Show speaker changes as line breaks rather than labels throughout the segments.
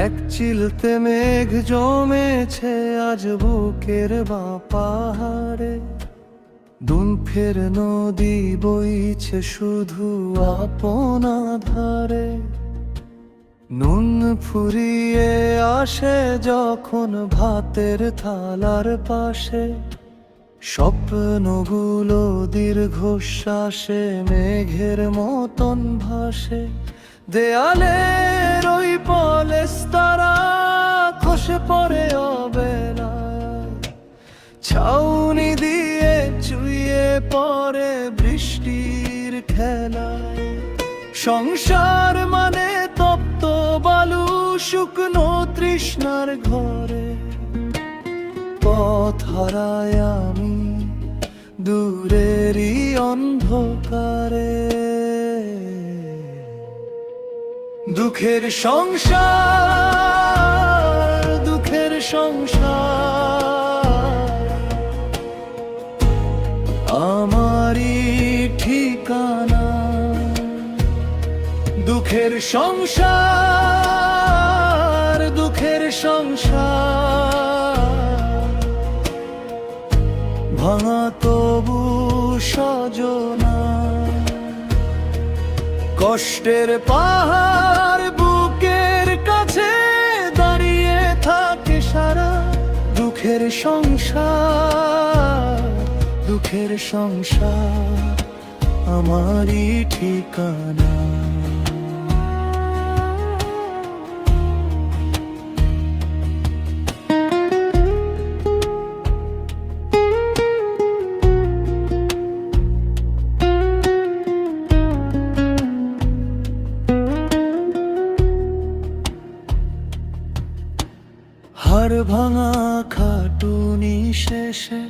এক চিলতে মেঘ জমেছে আজ বুকের বাঁ পাহাড়ে। দুমফের নদী বইছে শুধু আপনা ধারে। নুন ফুরিয়ে আসে যখন ভাতের থালার পাশে। স্বপ্নগুলো দীর্ঘশ্বাসে মেঘের মতন ভাসে। দেয়ালের ওই পলেস্তারা খসে পড়ে অবেলায়। ছাউনি দিয়ে চুইয়ে পড়ে বৃষ্টির খেলায়। সংসার মানে তপ্ত বালু শুকনো তৃষ্ণার ঘরে। পথ হারায় আমি দূরেরই অন্ধকারে। দুঃখের সংসার, দুঃখের সংসার, আমারই ঠিকানা। দুঃখের সংসার, দুঃখের সংসার, ভাঙা তবু সজনা। কষ্টের পাহাড় বুকের কাছে দাঁড়িয়ে থাকে সারা। দুঃখের সংসার, দুঃখের সংসার, আমারই ঠিকানা। হাড় ভাঙা খাটুনি শেষে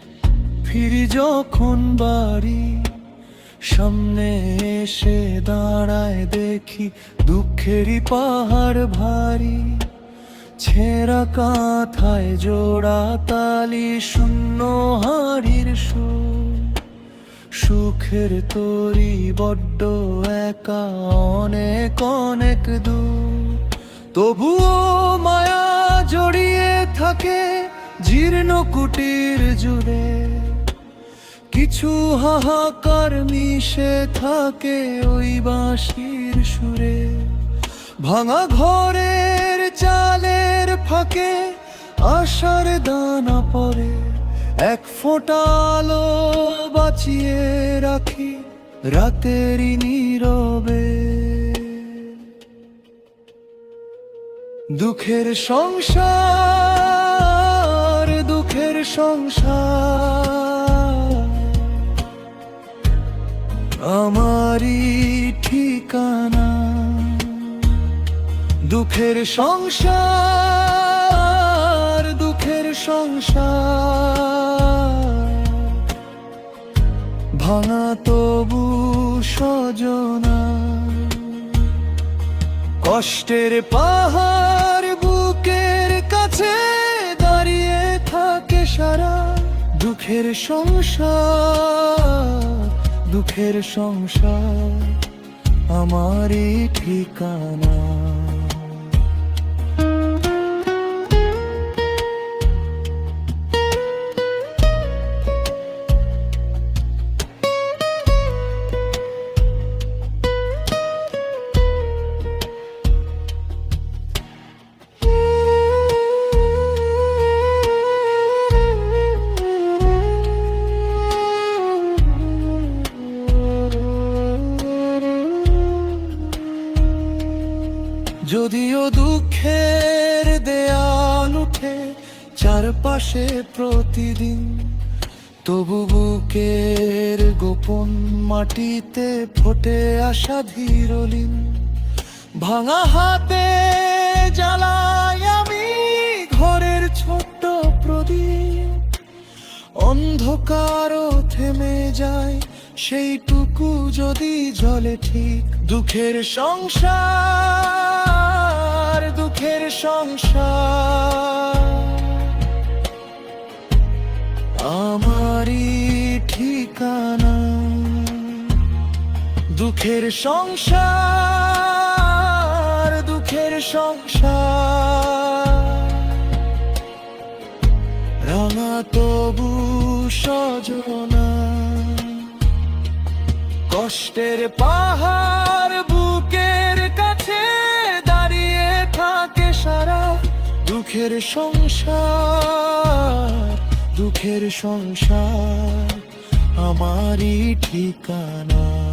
ফিরি যখন বাড়ি। সামনে এসে দাঁড়ায় দেখি দুঃখেরই পাহাড় ভারী। ছেঁড়া কাঁথায় জোড়া তালি শূন্য হাড়ির সুর। সুখের তরি বড্ড একা অনেক অনেক দূর। তবুও মায়া জড়িয়ে থাকে জীর্ণ কুটির জুড়ে। কিছু হাহাকার মিশে থাকে ওই বাঁশির সুরে। ভাঙা ঘরের চালের ফাঁকে আশার দানা পড়ে। এক ফোঁটা আলো বাঁচিয়ে রাখি রাতেরই নীরবে। দুঃখের সংসার, দুঃখের সংসার, আমারই ঠিকানা। দুঃখের সংসার, দুঃখের সংসার, ভাঙা তবু সজনা। কষ্টের পাহাড় বুকের কাছে দাঁড়িয়ে থাকে সারা। দুঃখের সংসার, দুঃখের সংসার, আমারই ঠিকানা। যদিও দুঃখের দেয়াল উঠে চারপাশে প্রতিদিন। তবু বুকের গোপন মাটিতে ফোটে আসা ধীরলিন। ভাঙা হাতে জ্বালাই আমি ঘরের ছোট্ট প্রদীপ। অন্ধকারও থেমে যায় সেইটুকু যদি জ্বলে ঠিক। দুঃখের সংসার, দুঃখের সংসার, আমারই ঠিকানা। দুঃখের সংসার, দুঃখের সংসার, তবু সজনা। কষ্টের পাহাড় বুকের কাছে দাঁড়িয়ে থাকে সারা, দুঃখের সংসার, দুঃখের সংসার আমারই ঠিকানা।